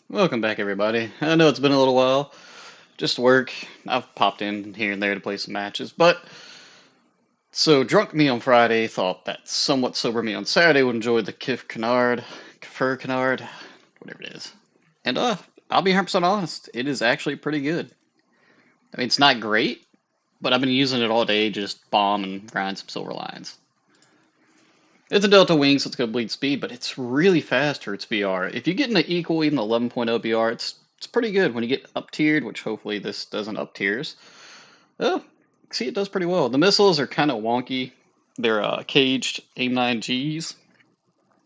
Welcome back, everybody. I know it's been a little while. Just work. I've popped in here and there to play some matches. So drunk me on Friday thought that somewhat sober me on Saturday would enjoy the Kfir Canard, whatever it is. And I'll be 100% honest, it is actually pretty good. I mean, it's not great, but I've been using it all day, just bomb and grind some silver lines. It's a Delta Wing, so it's going to bleed speed, but it's really fast for its BR. If you get an equal, even 11.0 BR, it's pretty good. When you get up tiered, which hopefully this doesn't up tiers, oh, see, it does pretty well. The missiles are kind of wonky. They're caged AIM-9Gs,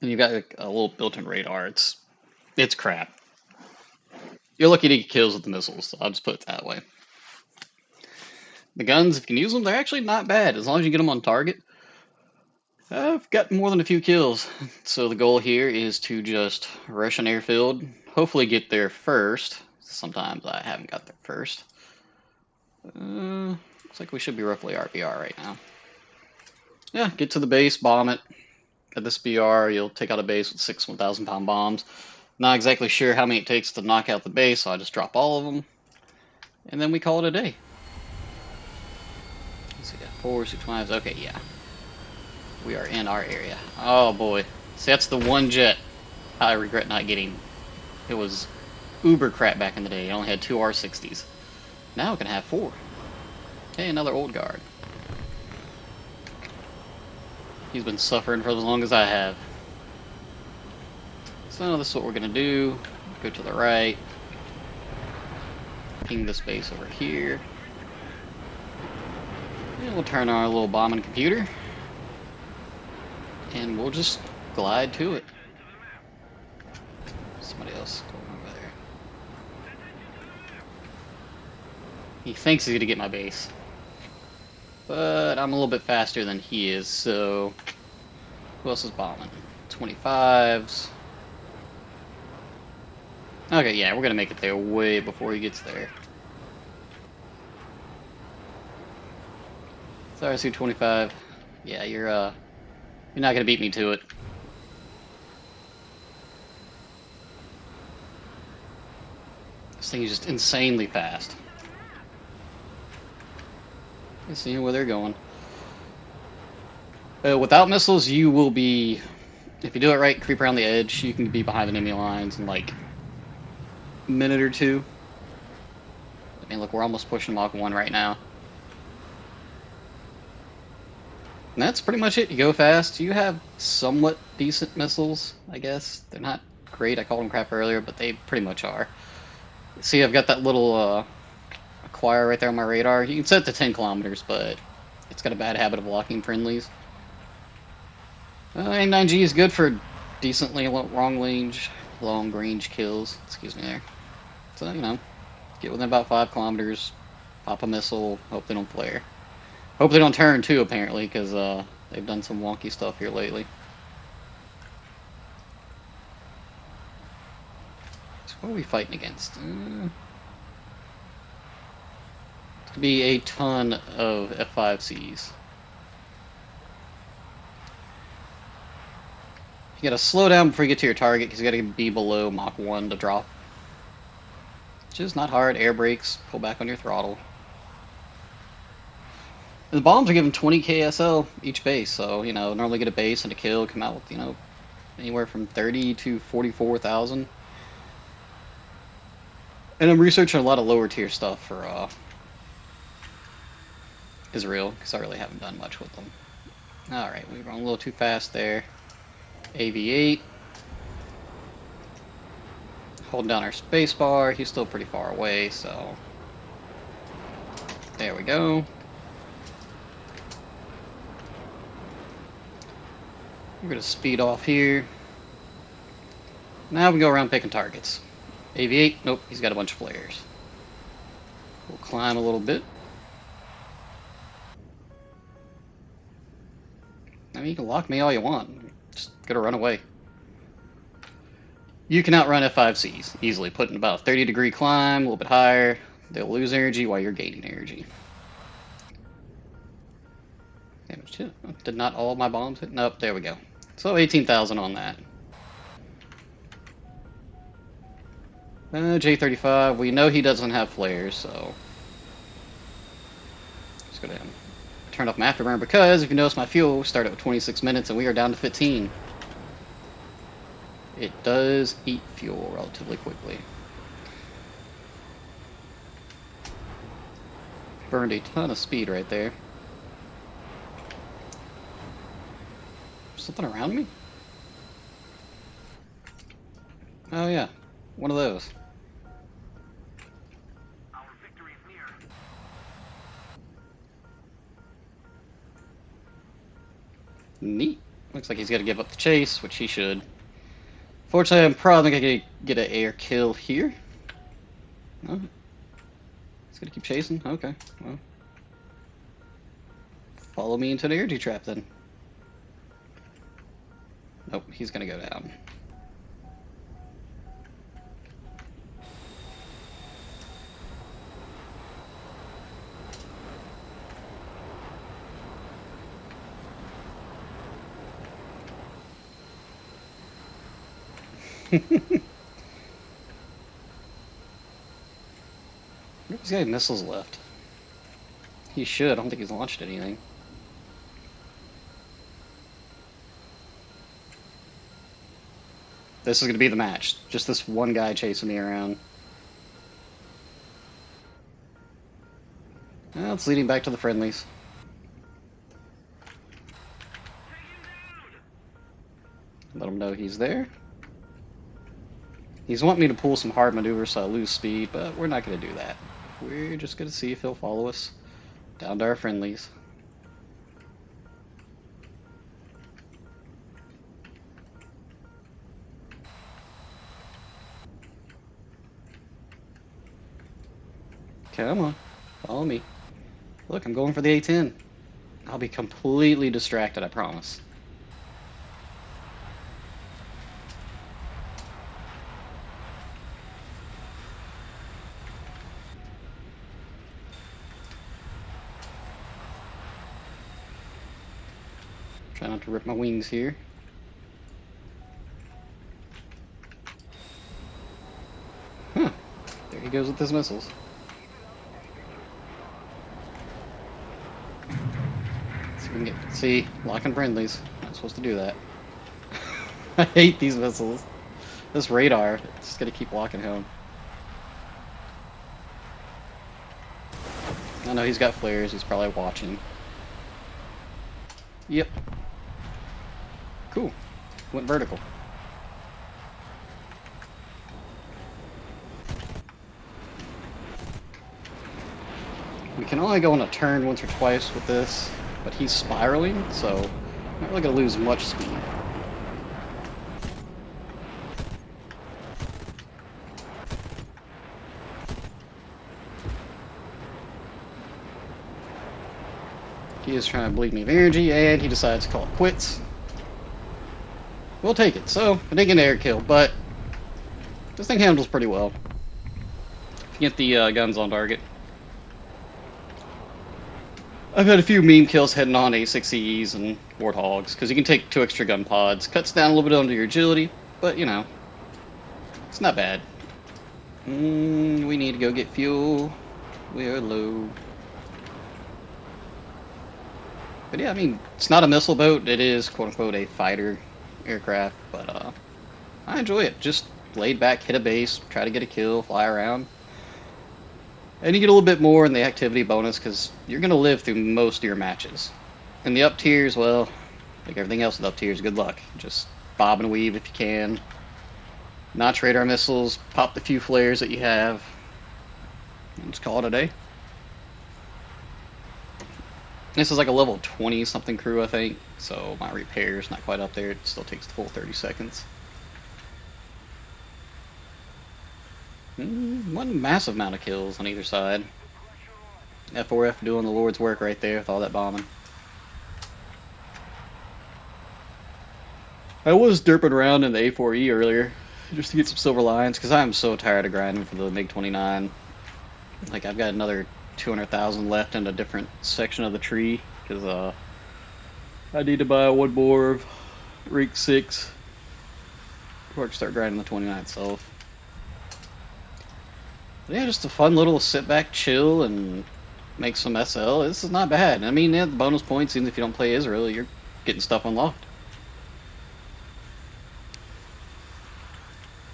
and you've got a little built-in radar. It's crap. You're lucky to get kills with the missiles, so I'll just put it that way. The guns, if you can use them, they're actually not bad, as long as you get them on target. I've got more than a few kills, so the goal here is to just rush an airfield, hopefully get there first. Sometimes I haven't got there first. Looks like we should be roughly RBR right now. Yeah, get to the base, bomb it. At this BR, you'll take out a base with 6 1,000-pound bombs. Not exactly sure how many it takes to knock out the base, so I just drop all of them. And then we call it a day. Let's see, 4 6 okay, yeah. We are in our area. Oh boy. See, that's the one jet I regret not getting. It was uber crap back in the day. I only had 2 R60s. Now I can have 4. Hey, another old guard. He's been suffering for as long as I have. So this is what we're gonna do. Go to the right. Ping this base over here. And we'll turn our little bombing computer. And we'll just glide to it. Somebody else going over there. He thinks he's gonna get my base. But I'm a little bit faster than he is, so who else is bombing? 25s. Okay, yeah, we're gonna make it there way before he gets there. Sorry, Su-25. Yeah, you're not gonna beat me to it. This thing is just insanely fast. You see where they're going. Without missiles, you will be, if you do it right, creep around the edge, you can be behind the enemy lines in like a minute or two. I mean, look, we're almost pushing Mach 1 right now. And that's pretty much it. You go fast. You have somewhat decent missiles, I guess. They're not great. I called them crap earlier, but they pretty much are. See, I've got that little acquire right there on my radar. You can set it to 10 kilometers, but it's got a bad habit of locking friendlies. A9G is good for decently long range kills. Excuse me there. So, you know, get within about 5 kilometers, pop a missile, hope they don't flare. Hope they don't turn too, apparently, because they've done some wonky stuff here lately. So what are we fighting against? It's to be a ton of F5Cs. You gotta slow down before you get to your target, because you gotta be below Mach 1 to drop. Which is not hard. Air brakes, pull back on your throttle. And the bombs are given 20 KSL each base, so, you know, normally get a base and a kill, come out with, you know, anywhere from 30 to 44,000. And I'm researching a lot of lower tier stuff for Israel, because I really haven't done much with them. Alright, we were a little too fast there. AV8. Holding down our spacebar. He's still pretty far away, so there we go. We're gonna speed off here. Now we go around picking targets. AV8, nope, he's got a bunch of flares. We'll climb a little bit. I mean, you can lock me all you want. Just gotta run away. You can outrun F5Cs easily, putting about a 30-degree climb, a little bit higher. They'll lose energy while you're gaining energy. Damage 2. Did not all of my bombs hit? Nope, there we go. So 18,000 on that. J35, we know he doesn't have flares, so let's go down. Turn off my afterburner because if you notice my fuel started with 26 minutes and we are down to 15. It does eat fuel relatively quickly. Burned a ton of speed right there. Something around me? Oh yeah, one of those. Our victory is near. Neat. Looks like he's got to give up the chase, which he should. Fortunately, I'm probably going to get an air kill here. Oh. He's going to keep chasing? Okay, well. Follow me into the energy trap then. Nope, he's going to go down. He's got missiles left. He should. I don't think he's launched anything. This is going to be the match. Just this one guy chasing me around. Well, it's leading back to the friendlies. Let him know he's there. He's wanting me to pull some hard maneuvers so I lose speed, but we're not going to do that. We're just going to see if he'll follow us down to our friendlies. Come on, follow me. Look, I'm going for the A10. I'll be completely distracted, I promise. Try not to rip my wings here. Huh. There he goes with his missiles. See if we can get... See, locking friendlies. Not supposed to do that. I hate these missiles. This radar, it's just gonna keep walking home. I know he's got flares, he's probably watching. Yep. Cool. Went vertical. We can only go on a turn once or twice with this, but he's spiraling, so I'm not really going to lose much speed. He is trying to bleed me of energy, and he decides to call it quits. We'll take it. So, I didn't get an air kill, but this thing handles pretty well. If you get the guns on target. I've had a few meme kills heading on A6Es and Warthogs, because you can take 2 extra gun pods. Cuts down a little bit under your agility, but, you know, it's not bad. We need to go get fuel. We are low. But yeah, I mean, it's not a missile boat. It is, quote-unquote, a fighter aircraft, but I enjoy it. Just laid back, hit a base, try to get a kill, fly around. And you get a little bit more in the activity bonus because you're going to live through most of your matches. In the up tiers, well, like everything else with up tiers, good luck. Just bob and weave if you can. Notch radar missiles, pop the few flares that you have, and just call it a day. This is like a level 20 something crew, I think, so my repair's not quite up there. It still takes the full 30 seconds. One massive amount of kills on either side. F4F doing the Lord's work right there with all that bombing. I was derping around in the A4E earlier just to get some silver lines because I'm so tired of grinding for the MiG-29. Like, I've got another 200,000 left in a different section of the tree because I need to buy one more of Rank 6 before I can start grinding the 29 itself. Yeah, just a fun little sit back, chill, and make some SL. This is not bad. I mean, yeah, the bonus points, even if you don't play Israel, you're getting stuff unlocked.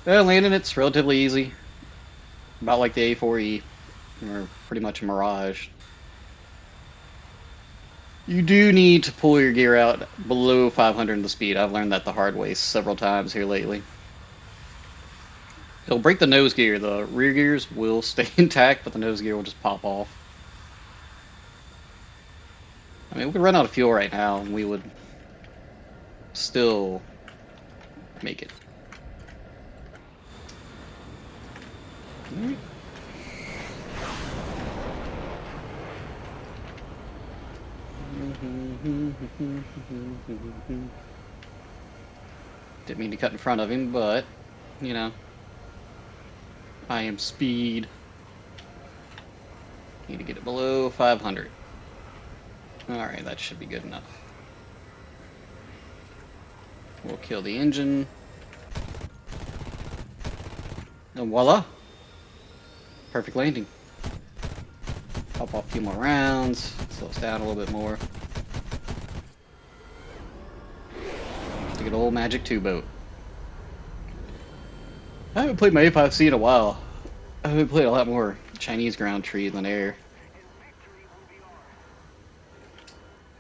Yeah, landing it's relatively easy. About like the A4E, or pretty much a Mirage. You do need to pull your gear out below 500 in the speed. I've learned that the hard way several times here lately. It'll break the nose gear. The rear gears will stay intact, but the nose gear will just pop off. I mean, we could run out of fuel right now, and we would still make it. Didn't mean to cut in front of him, but, you know, I am speed. Need to get it below 500. Alright, that should be good enough. We'll kill the engine. And voila! Perfect landing. Pop off a few more rounds, slow us down a little bit more. To get old Magic 2 boat. I haven't played my A5C in a while. I haven't played a lot more Chinese ground tree than air.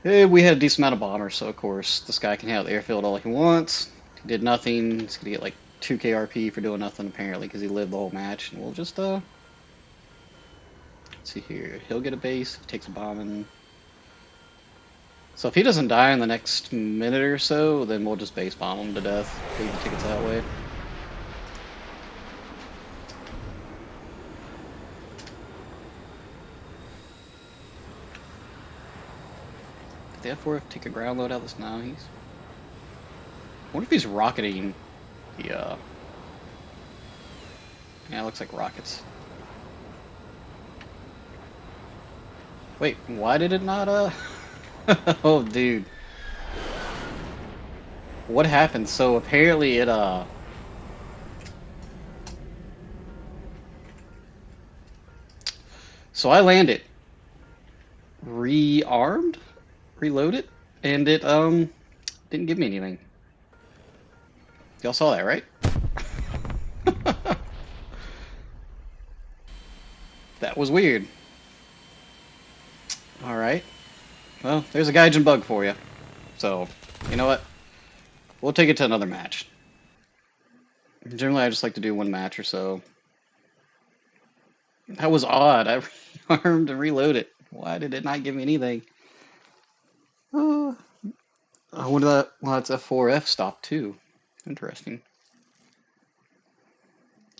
We had a decent amount of bombers, so of course this guy can have the airfield all he wants. He did nothing. He's gonna get like 2 KRP for doing nothing apparently because he lived the whole match. And we'll just let's see here. He'll get a base if he takes a bombing. So if he doesn't die in the next minute or so, then we'll just base bomb him to death. Leave the tickets that way. The F4 take a ground load out of this now. I wonder if he's rocketing the yeah, it looks like rockets. Wait, why did it not oh dude. What happened? So apparently it so I landed, rearmed, reloaded, and it didn't give me anything. Y'all saw that, right? That was weird. Alright. Well, there's a Gaijin bug for you. So, you know what? We'll take it to another match. Generally, I just like to do one match or so. That was odd. I rearmed and reloaded. Why did it not give me anything? I wonder that. Well, that's F4F stop too. Interesting.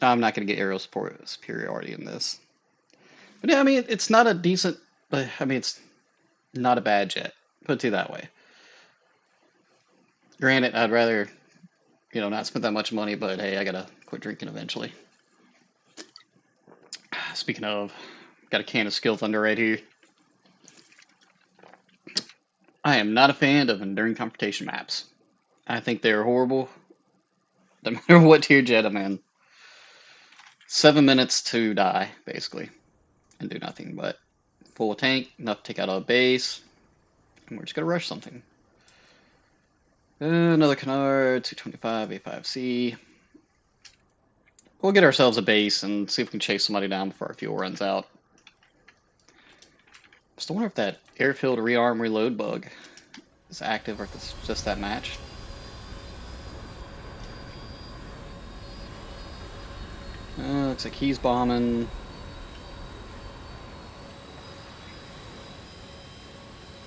I'm not going to get aerial superiority in this. But yeah, I mean, it's not a decent, but I mean, it's not a bad jet. Put it to you that way. Granted, I'd rather, you know, not spend that much money, but hey, I gotta quit drinking eventually. Speaking of, got a can of Skill Thunder right here. I am not a fan of enduring confrontation maps. I think they're horrible. No matter what tier jet I'm in. 7 minutes to die, basically, and do nothing but full tank, enough to take out a base, and we're just gonna rush something. Another Canard, 225, A5C. We'll get ourselves a base and see if we can chase somebody down before our fuel runs out. Still wonder if that airfield rearm reload bug is active or if it's just that match. Looks like he's bombing.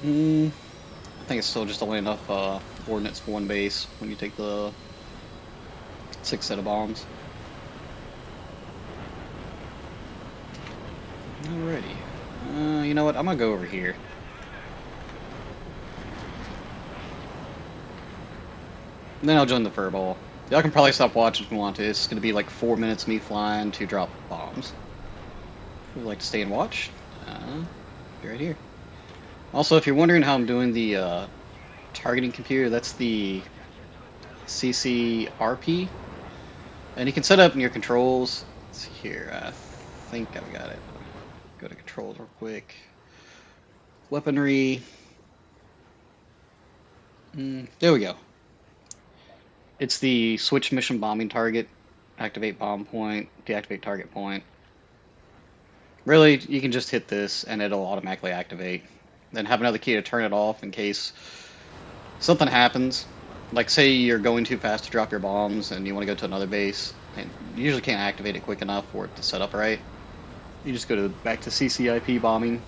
I think it's still just only enough ordnance for one base when you take the 6 set of bombs. Alrighty. You know what? I'm gonna go over here. And then I'll join the furball. Y'all can probably stop watching if you want to. It's gonna be like 4 minutes me flying to drop bombs. If you'd like to stay and watch, be right here. Also, if you're wondering how I'm doing the targeting computer, that's the CCRP. And you can set up in your controls. Let's see here. I think I've got it. Go to controls real quick. Weaponry. There we go. It's the switch mission bombing target. Activate bomb point, deactivate target point. Really, you can just hit this and it'll automatically activate. Then have another key to turn it off in case something happens. Like say you're going too fast to drop your bombs and you want to go to another base, and you usually can't activate it quick enough for it to set up right. You just go back to CCIP bombing.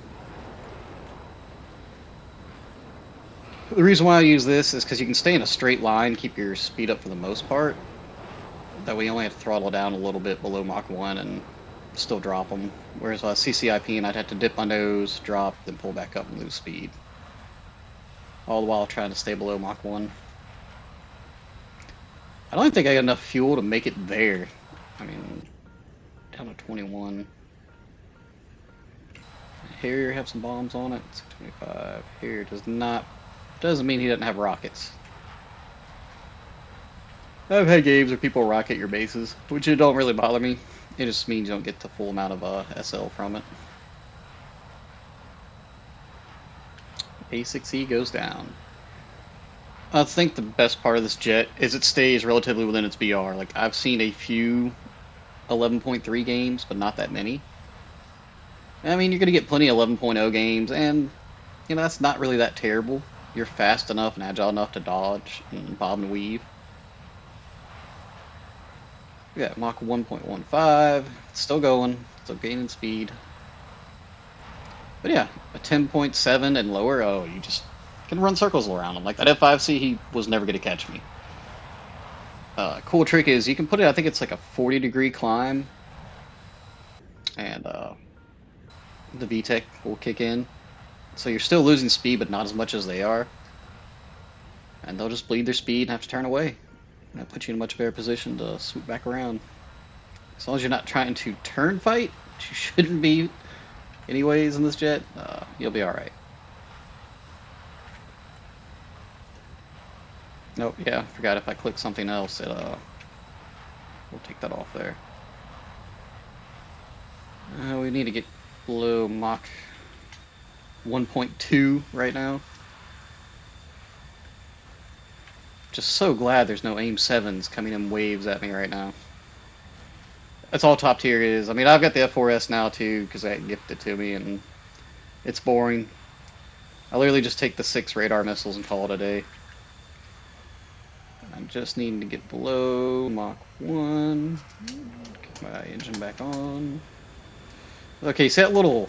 The reason why I use this is because you can stay in a straight line, keep your speed up for the most part. That way you only have to throttle down a little bit below Mach 1 and still drop them. Whereas with CCIP, and I'd have to dip my nose, drop, then pull back up and lose speed. All the while trying to stay below Mach 1. I don't think I got enough fuel to make it there. I mean, down to 21. Here have some bombs on it. 625. Here does not. Doesn't mean he doesn't have rockets. I've had games where people rocket your bases, which it don't really bother me. It just means you don't get the full amount of SL from it. A6E goes down. I think the best part of this jet is it stays relatively within its BR. Like, I've seen a few 11.3 games, but not that many. I mean, you're going to get plenty of 11.0 games, and, you know, that's not really that terrible. You're fast enough and agile enough to dodge and bob and weave. We got Mach 1.15, still going, still gaining speed. But yeah, a 10.7 and lower, oh, you just can run circles around him. Like that F5C, he was never going to catch me. Cool trick is you can put it, I think it's like a 40-degree climb, and the VTEC will kick in. So you're still losing speed, but not as much as they are. And they'll just bleed their speed and have to turn away. And that puts you in a much better position to swoop back around. As long as you're not trying to turn fight, which you shouldn't be anyways in this jet, you'll be alright. Nope, yeah, I forgot if I click something else, it we'll take that off there. We need to get below Mach 1.2 right now. Just so glad there's no AIM 7s coming in waves at me right now. That's all top tier is. I mean, I've got the F4S now too because I gifted it to me, and it's boring. I literally just take the 6 radar missiles and call it a day. I'm just needing to get below Mach 1. Get my engine back on. Okay, see that little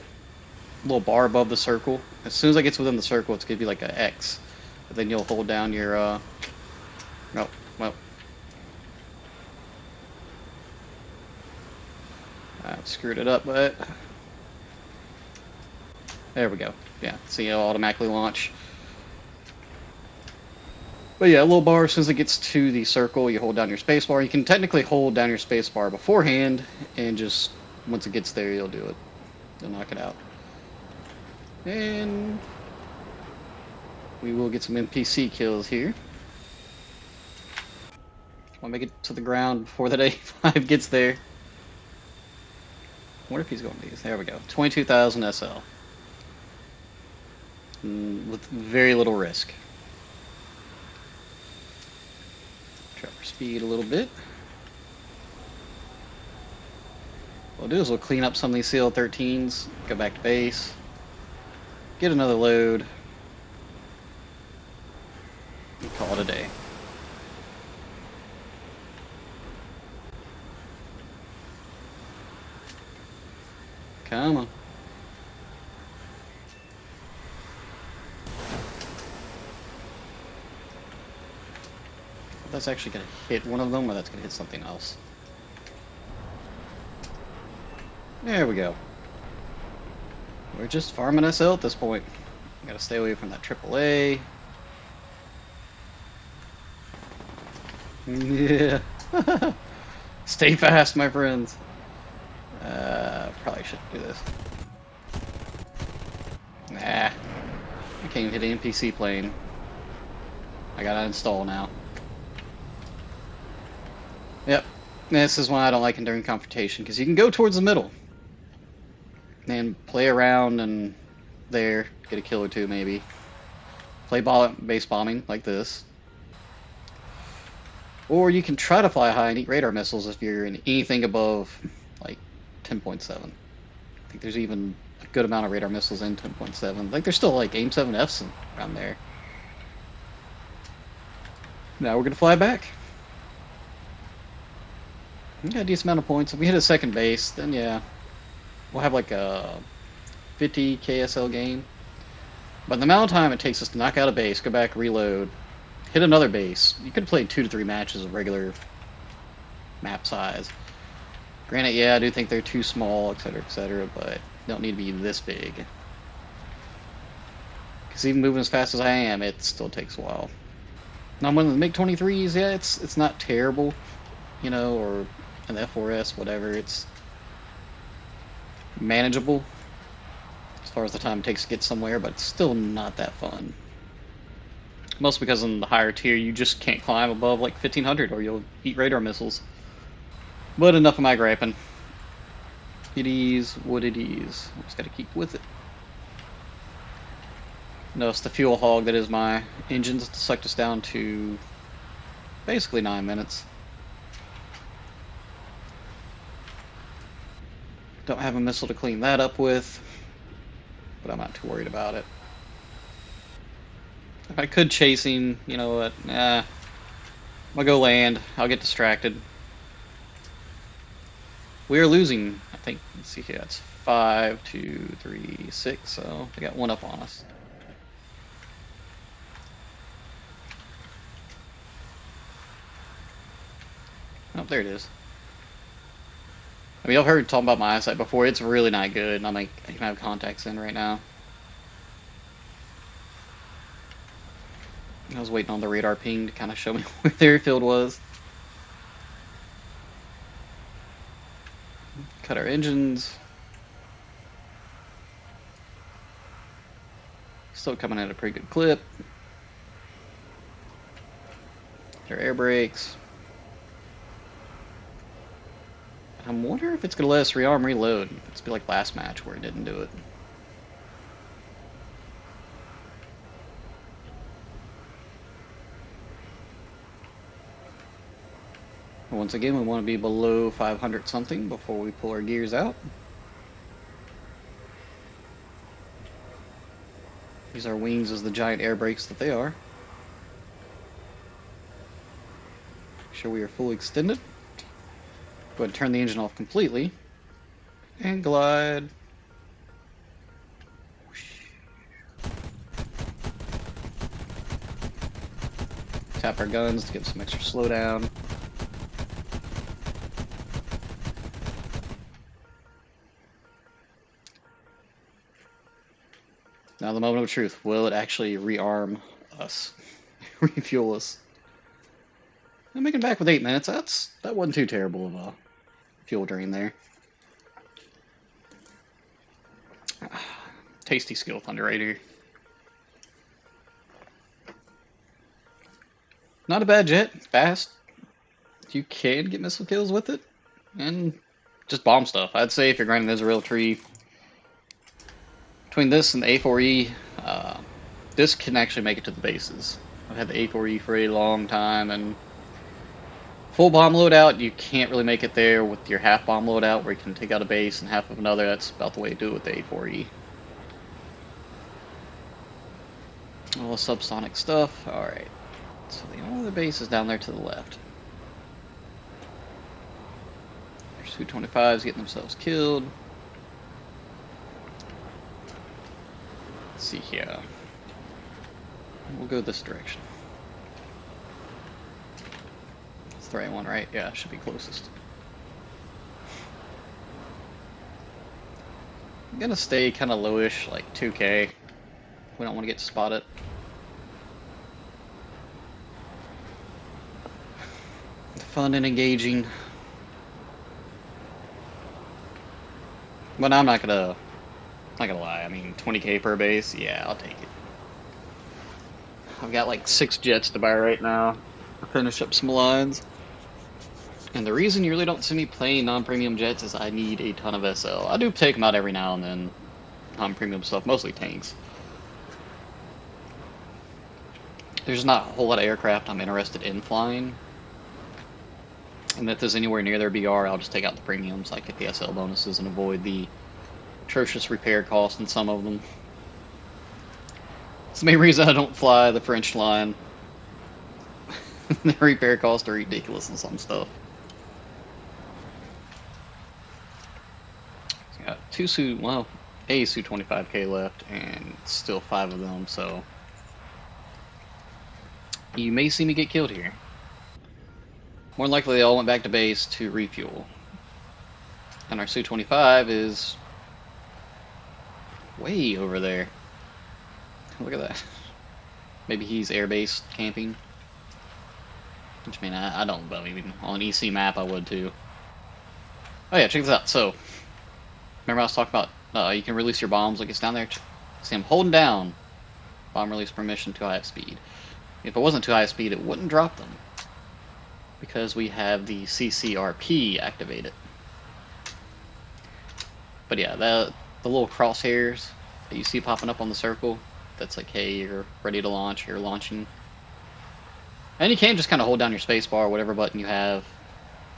bar above the circle? As soon as it gets within the circle, it's gonna be like an X. But then you'll hold down your nope, well. I've screwed it up, but there we go. Yeah, see, it'll automatically launch. But yeah, a little bar, as soon as it gets to the circle, you hold down your spacebar. You can technically hold down your spacebar beforehand, and just once it gets there, you'll do it. You'll knock it out. And we will get some NPC kills here. I'll make it to the ground before that A5 gets there. I wonder if he's going to these. There we go. 22,000 SL. With very little risk. Drop our speed a little bit. What we'll do is we'll clean up some of these CL-13s, go back to base, get another load, and call it a day. Come on. That's actually going to hit one of them, or that's going to hit something else. There we go. We're just farming SL at this point. Gotta stay away from that AAA. Yeah. Stay fast, my friends. Probably shouldn't do this. Nah. I can't even hit an NPC plane. I gotta install now. Yep. This is why I don't like enduring confrontation, because you can go towards the middle. and play around and there, get a kill or two maybe. Play base bombing like this. Or you can try to fly high and eat radar missiles if you're in anything above like 10.7. I think there's even a good amount of radar missiles in 10.7. Like there's still like AIM 7Fs around there. Now we're gonna fly back. We got a decent amount of points. If we hit a second base, then yeah, we'll have like a 50 KSL gain. But the amount of time it takes us to knock out a base, go back, reload, hit another base, you could play 2 to 3 matches of regular map size. Granted, yeah, I do think they're too small, etc., but they don't need to be this big. Because even moving as fast as I am, it still takes a while. Now, when the MiG-23s, yeah, it's not terrible, you know, or an F4S, whatever. It's manageable as far as the time it takes to get somewhere, but it's still not that fun. Mostly because in the higher tier, you just can't climb above like 1500 or you'll eat radar missiles. But enough of my griping. It is what it is. Just gotta keep with it. No, it's the fuel hog that is my engines that sucked us down to basically 9 minutes. Don't have a missile to clean that up with, but I'm not too worried about it. If I could chasing, you know what, I'm gonna go land, I'll get distracted. We are losing, I think, let's see here, it's 5, 2, 3, 6, so they got one up on us. Oh, there it is. I mean, I've heard talking about my eyesight before, it's really not good, and I'm like, I can have contacts in right now. I was waiting on the radar ping to kind of show me where the airfield was. Cut our engines. Still coming at a pretty good clip. Their air brakes. I'm wondering if it's going to let us rearm reload. It's be like last match where it didn't do it. Once again, we want to be below 500 something before we pull our gears out. Use our wings as the giant air brakes that they are. Make sure we are fully extended. Go ahead and turn the engine off completely. And glide. Tap our guns to get some extra slowdown. Now the moment of truth, will it actually rearm us? Refuel us? I'm making back with 8 minutes, that wasn't too terrible of a fuel drain there. Tasty skill Thunderator. Not a bad jet, fast. You can get missile kills with it, and just bomb stuff. I'd say if you're grinding as a real tree, between this and the A4E, this can actually make it to the bases. I've had the A4E for a long time, and full bomb loadout, you can't really make it there with your half bomb loadout, where you can take out a base and half of another. That's about the way to do it with the A4E. All the subsonic stuff. Alright. So the only other base is down there to the left. There's Su-25s getting themselves killed. Let's see here. We'll go this direction. It's the right one, right? Yeah, should be closest. I'm gonna stay kind of lowish, like 2K. We don't want to get spotted. Fun and engaging. But I'm not gonna lie. I mean, 20K per base, yeah, I'll take it. I've got like 6 jets to buy right now. I'll finish up some lines. And the reason you really don't see me playing non-premium jets is I need a ton of SL. I do take them out every now and then, non-premium stuff, mostly tanks. There's not a whole lot of aircraft I'm interested in flying. And if there's anywhere near their BR, I'll just take out the premiums, like get the SL bonuses and avoid the atrocious repair cost in some of them. It's the main reason I don't fly the French line. The repair costs are ridiculous in some stuff. So got a Su-25K left, and still 5 of them, so you may see me get killed here. More than likely, they all went back to base to refuel. And our Su-25 is way over there. Look at that. Maybe he's airbase camping. Which, I mean, I don't, but maybe on an EC map I would too. Oh yeah, check this out. So, remember I was talking about you can release your bombs like it's down there? See, I'm holding down bomb release permission to high speed. If it wasn't too high speed, it wouldn't drop them. Because we have the CCRP activated. But yeah, the little crosshairs that you see popping up on the circle, that's like, hey, you're ready to launch, you're launching. And you can just kind of hold down your spacebar, whatever button you have,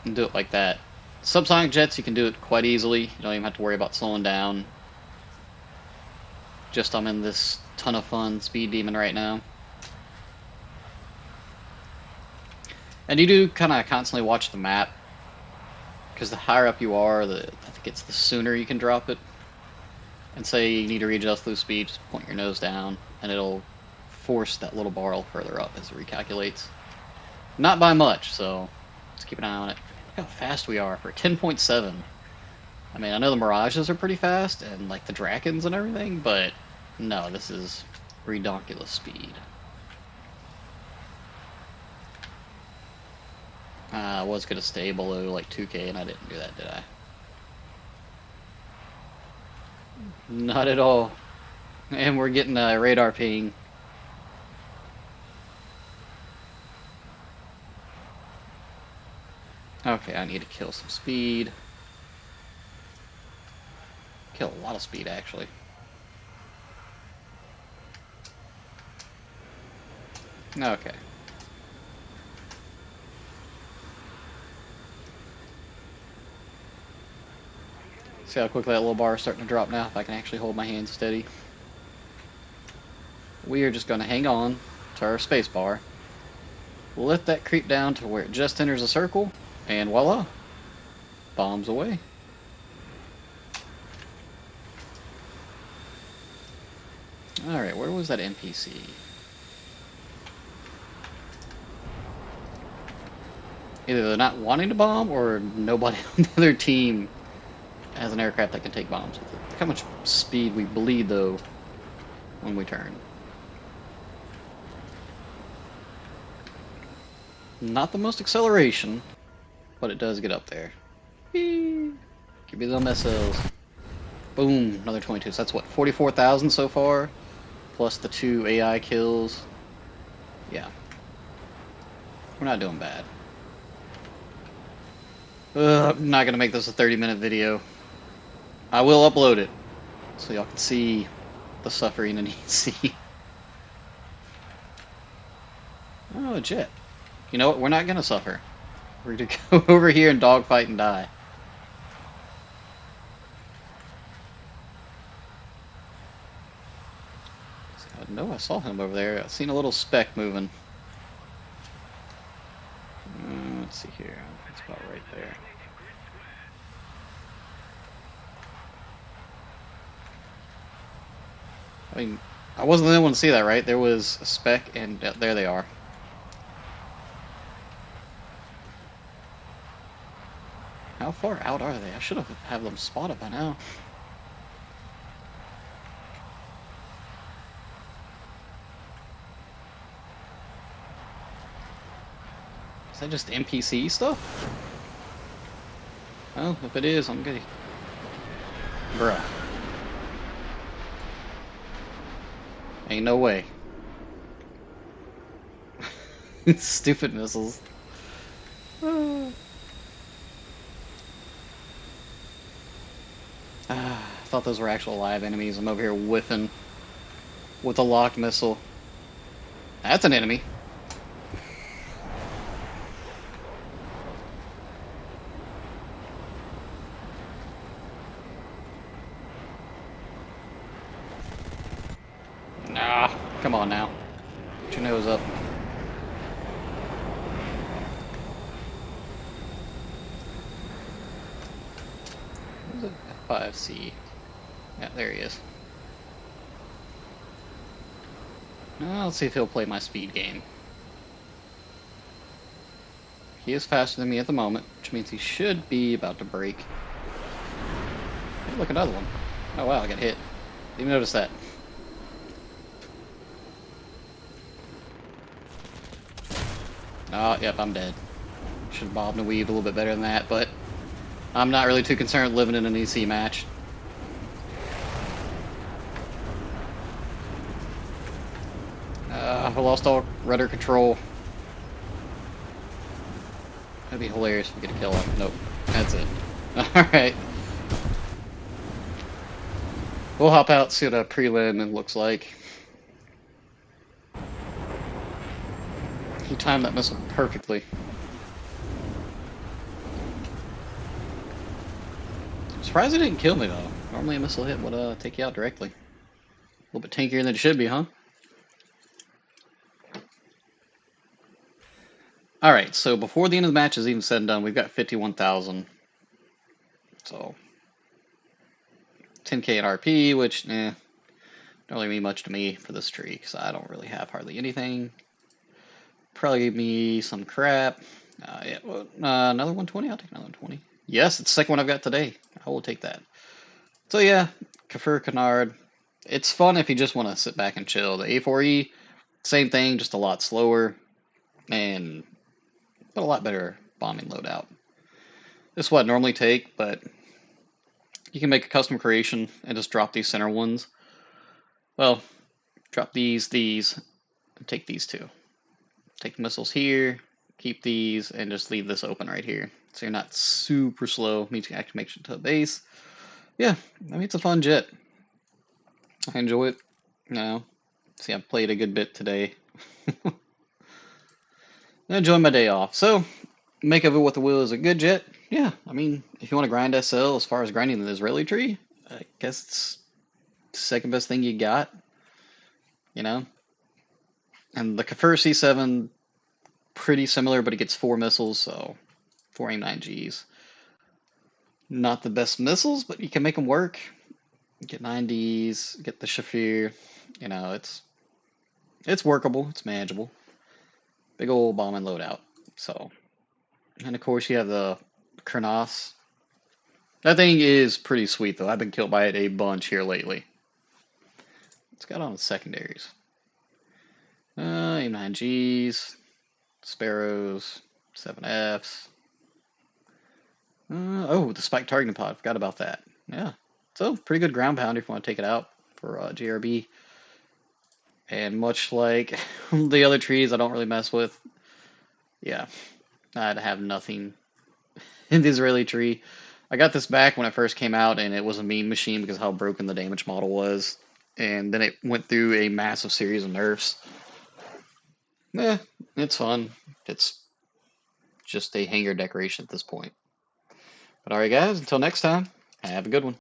and do it like that. Subsonic jets, you can do it quite easily. You don't even have to worry about slowing down. Just I'm in this ton of fun speed demon right now. And you do kind of constantly watch the map, because the higher up you are, I think it's the sooner you can drop it. And say you need to readjust through speed, just point your nose down, and it'll force that little barrel further up as it recalculates. Not by much, so let's keep an eye on it. Look how fast we are for 10.7. I mean, I know the Mirages are pretty fast, and like the Drakens and everything, but no, this is redonkulous speed. I was going to stay below like 2K, and I didn't do that, did I? Not at all. And we're getting a radar ping. Okay, I need to kill some speed. Kill a lot of speed, actually. Okay. See how quickly that little bar is starting to drop now, if I can actually hold my hands steady. We are just going to hang on to our space bar. Let that creep down to where it just enters a circle, and voila, bombs away. Alright, where was that NPC? Either they're not wanting to bomb, or nobody on the other team has an aircraft that can take bombs. Look how much speed we bleed, though, when we turn. Not the most acceleration, but it does get up there. Whee! Give me them SLs. Boom, another 22. So that's what, 44,000 so far? Plus the 2 AI kills. Yeah. We're not doing bad. I'm not going to make this a 30-minute video. I will upload it, so y'all can see the suffering in EC. Oh, a jet. You know what? We're not going to suffer. We're going to go over here and dogfight and die. I know I saw him over there. I've seen a little speck moving. Let's see here. It's about right there. I mean, I wasn't the only one to see that, right? There was a speck, and there they are. How far out are they? I should have them spotted by now. Is that just NPC stuff? Well, if it is, I'm good. Bruh. Ain't no way. Stupid missiles. I thought those were actual live enemies. I'm over here whiffing with a locked missile. That's an enemy. Nah, come on now. Get your nose up. What is it? F5C. Yeah, there he is. Now, let's see if he'll play my speed game. He is faster than me at the moment, which means he should be about to break. Hey, look, another one. Oh wow, I got hit. Didn't even notice that. Oh, yep, I'm dead. Should have bobbed and weaved a little bit better than that, but I'm not really too concerned living in an EC match. I lost all rudder control. That'd be hilarious if we get a kill on him. Nope, that's it. Alright. We'll hop out, see what a prelim looks like. He timed that missile perfectly. I'm surprised it didn't kill me though. Normally a missile hit would take you out directly. A little bit tankier than it should be, huh? Alright, so before the end of the match is even said and done, we've got 51,000. So 10k in RP, which don't really mean much to me for this tree, because I don't really have hardly anything. Probably give me some crap. Yeah, well, another 120? I'll take another 120. Yes, it's the second one I've got today. I will take that. So yeah, Kfir Canard. It's fun if you just want to sit back and chill. The A4E, same thing, just a lot slower, and but a lot better bombing loadout. This is what I normally take, but you can make a custom creation and just drop these center ones. Well, drop these, and take these two. Take the missiles here, keep these, and just leave this open right here. So you're not super slow, means you can actually make it to a base. Yeah, I mean, it's a fun jet. I enjoy it. See, I've played a good bit today. I enjoy my day off. So, make of it what the will is a good jet. Yeah, I mean, if you want to grind SL as far as grinding the Israeli tree, I guess it's the second best thing you got. You know? And the Kfir C7, pretty similar, but it gets 4 missiles, so 4 AIM-9Gs. Not the best missiles, but you can make them work. Get 9Ds, get the Kfir. You know, it's workable, it's manageable. Big old bomb and loadout. So, and of course you have the Kernos. That thing is pretty sweet though. I've been killed by it a bunch here lately. It's got on the secondaries. AIM-9Gs, Sparrows, 7Fs. Oh, the spike targeting pod. Forgot about that. Yeah. So, pretty good ground pound if you want to take it out for GRB. And much like the other trees I don't really mess with, yeah, I'd have nothing in the Israeli tree. I got this back when it first came out, and it was a meme machine because of how broken the damage model was. And then it went through a massive series of nerfs. Yeah, it's fun. It's just a hanger decoration at this point. But alright guys, until next time, have a good one.